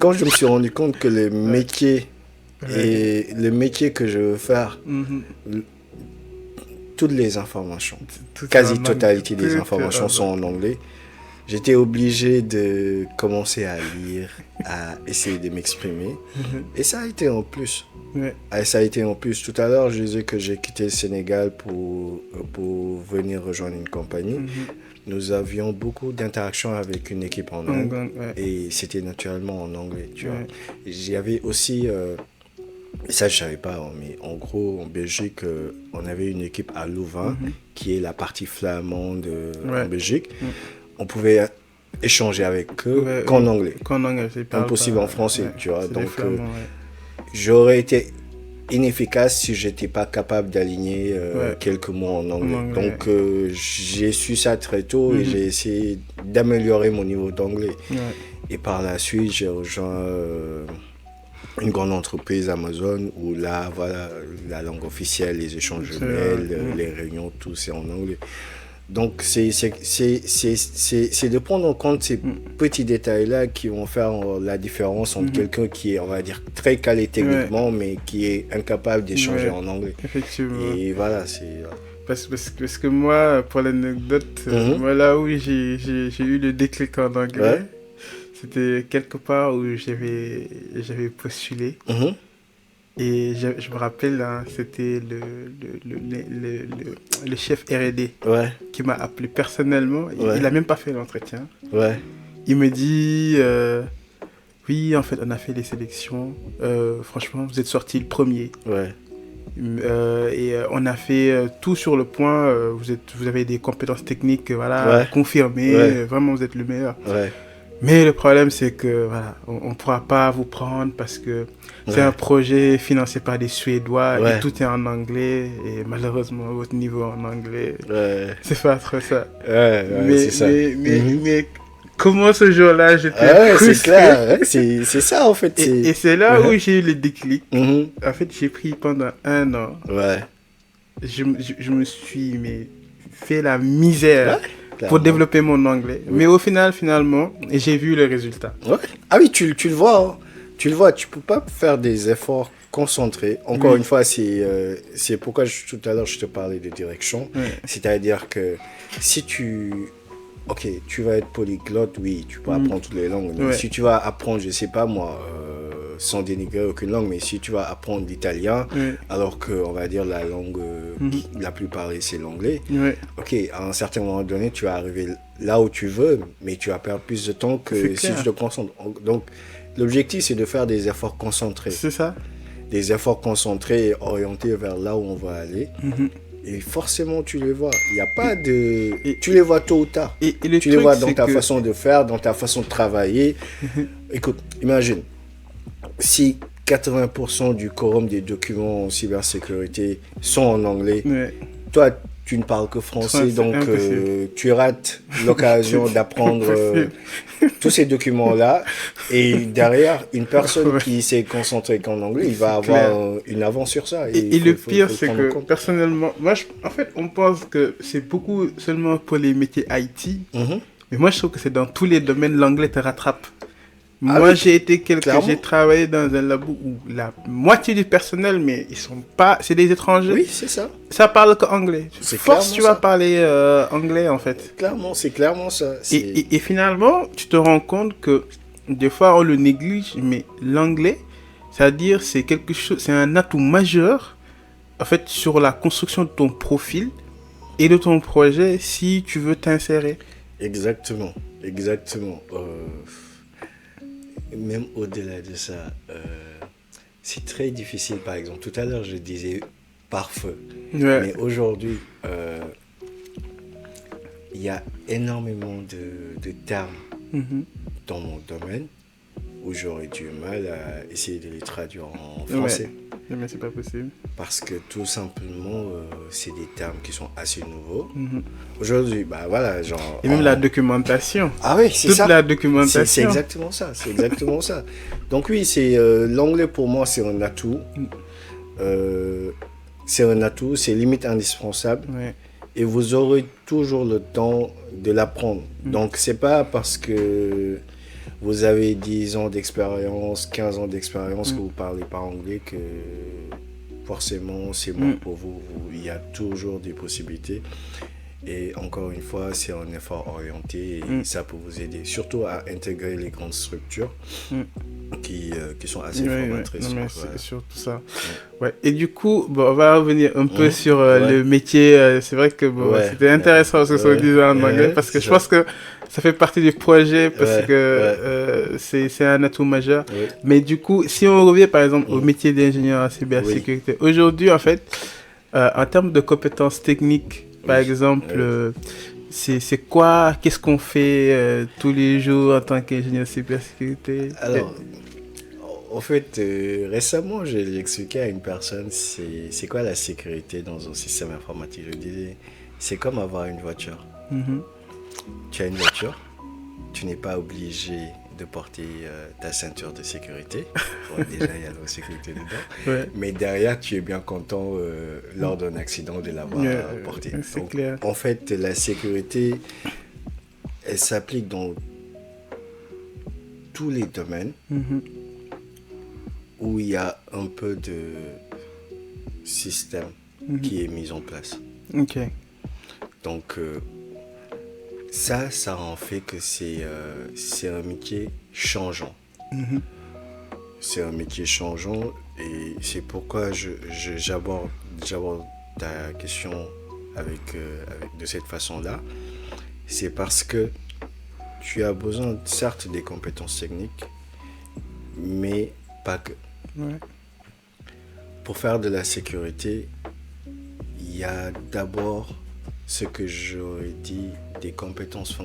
quand je me suis rendu compte que le métier et le métier que je veux faire, toutes les informations, quasi-totalité des informations sont en anglais, j'étais obligé de commencer à lire, à essayer de m'exprimer. Et ça a été en plus. Ça a été en plus. Tout à l'heure, je disais que j'ai quitté le Sénégal pour venir rejoindre une compagnie. Nous avions beaucoup d'interactions avec une équipe en anglais. Et c'était naturellement en anglais, tu vois. J'avais aussi... ça, je ne savais pas, mais en gros, en Belgique, on avait une équipe à Louvain, qui est la partie flamande en Belgique. On pouvait échanger avec eux qu'en anglais. C'est impossible en français, tu vois. Donc, j'aurais été inefficace si je n'étais pas capable d'aligner quelques mots en anglais. Donc, j'ai su ça très tôt et j'ai essayé d'améliorer mon niveau d'anglais. Et par la suite, j'ai rejoint une grande entreprise Amazon où là, voilà, la langue officielle, les échanges de mails, les réunions, tout c'est en anglais. Donc, c'est de prendre en compte ces petits détails-là qui vont faire la différence entre quelqu'un qui est, on va dire, très calé techniquement, mais qui est incapable d'échanger en anglais. Effectivement. Et voilà, c'est... Parce que moi, pour l'anecdote, moi, là où j'ai eu le déclic en anglais, c'était quelque part où j'avais postulé. Et je me rappelle, hein, c'était le chef R&D qui m'a appelé personnellement. Il n'a même pas fait l'entretien. Il me dit, oui, en fait, on a fait les sélections. Franchement, vous êtes sorti le premier. Et on a fait tout sur le point. Vous avez des compétences techniques confirmées. Vraiment, vous êtes le meilleur. Mais le problème, c'est que voilà, on ne pourra pas vous prendre parce que c'est un projet financé par des Suédois et tout est en anglais. Et malheureusement, votre niveau en anglais, c'est pas trop ça. Mais comment ce jour-là, j'étais frustré. C'est clair, c'est ça en fait. Et c'est là où j'ai eu le déclic. En fait, j'ai pris pendant 1 an. Je me suis fait la misère. Pour développer mon anglais. Mais au final, finalement, j'ai vu le résultat. Ah oui, tu le vois. Hein. Tu le vois, tu peux pas faire des efforts concentrés. Encore une fois, c'est pourquoi tout à l'heure je te parlais de direction. C'est-à-dire que si tu vas être polyglotte, oui, tu peux apprendre toutes les langues. Mais si tu vas apprendre, je sais pas moi, sans dénigrer aucune langue, mais si tu vas apprendre l'italien, alors que, on va dire, la langue la plus parlée, c'est l'anglais, à un certain moment donné, tu vas arriver là où tu veux, mais tu vas perdre plus de temps que si tu te concentres. Donc, l'objectif, c'est de faire des efforts concentrés. C'est ça. Des efforts concentrés et orientés vers là où on va aller. Et forcément, tu les vois. Il n'y a pas de... tu les vois tôt ou tard. Tu les vois dans ta façon de faire, dans ta façon de travailler. Écoute, imagine, si 80% du quorum des documents en cybersécurité sont en anglais, toi, tu ne parles que français, donc tu rates l'occasion d'apprendre tous ces documents-là. Et derrière, une personne qui s'est concentrée qu'en anglais, il va avoir une avance sur ça. Et le pire, c'est que personnellement, moi, en fait, on pense que c'est beaucoup seulement pour les métiers IT. Mais moi, je trouve que c'est dans tous les domaines, l'anglais te rattrape. Moi, j'ai travaillé dans un labo où la moitié du personnel, mais ils sont pas, c'est des étrangers. Oui, c'est ça. Ça parle qu'anglais. Force, tu vas parler anglais, en fait. C'est clairement ça. Et finalement, tu te rends compte que des fois, on le néglige, mais l'anglais, c'est-à-dire, c'est quelque chose, c'est un atout majeur, en fait, sur la construction de ton profil et de ton projet si tu veux t'insérer. Exactement. Même au-delà de ça, c'est très difficile. Par exemple, tout à l'heure, je disais pare-feu. Mais aujourd'hui, il y a énormément de termes dans mon domaine où j'aurais du mal à essayer de les traduire en français. Mais c'est pas possible. Parce que tout simplement, c'est des termes qui sont assez nouveaux. Aujourd'hui, bah voilà, genre... Et même la documentation. Ah oui, c'est ça. Toute la documentation. C'est exactement ça. Donc oui, c'est l'anglais pour moi, c'est un atout. C'est limite indispensable. Et vous aurez toujours le temps de l'apprendre. Donc c'est pas parce que vous avez 10 ans d'expérience, 15 ans d'expérience, que vous ne parlez pas anglais, que forcément c'est bon pour vous. Il y a toujours des possibilités. Et encore une fois, c'est un effort orienté et ça peut vous aider, surtout à intégrer les grandes structures qui sont assez formatrices. Non, mais c'est surtout ça. Ouais. Et du coup, bon, on va revenir un peu sur le métier. C'est vrai que c'était intéressant ce que vous disait en anglais, parce que je pense que ça fait partie du projet, parce que c'est un atout majeur. Mais du coup, si on revient par exemple au métier d'ingénieur en cybersécurité, aujourd'hui, en fait, en termes de compétences techniques, par exemple, c'est quoi, qu'est-ce qu'on fait tous les jours en tant qu'ingénieur cybersécurité? Alors, en fait, récemment, j'ai expliqué à une personne c'est quoi la sécurité dans un système informatique. Je disais, c'est comme avoir une voiture. Tu as une voiture, tu n'es pas obligé de porter ta ceinture de sécurité. Bon, déjà, il y a la sécurité dedans. Mais derrière, tu es bien content lors d'un accident de l'avoir porté. Donc, clair. En fait, la sécurité, elle s'applique dans tous les domaines où il y a un peu de système qui est mis en place. Donc, ça en fait que c'est un métier changeant. C'est un métier changeant et c'est pourquoi j'aborde ta question avec de cette façon-là. C'est parce que tu as besoin, certes, des compétences techniques, mais pas que. Pour faire de la sécurité, il y a d'abord ce que j'aurais dit des compétences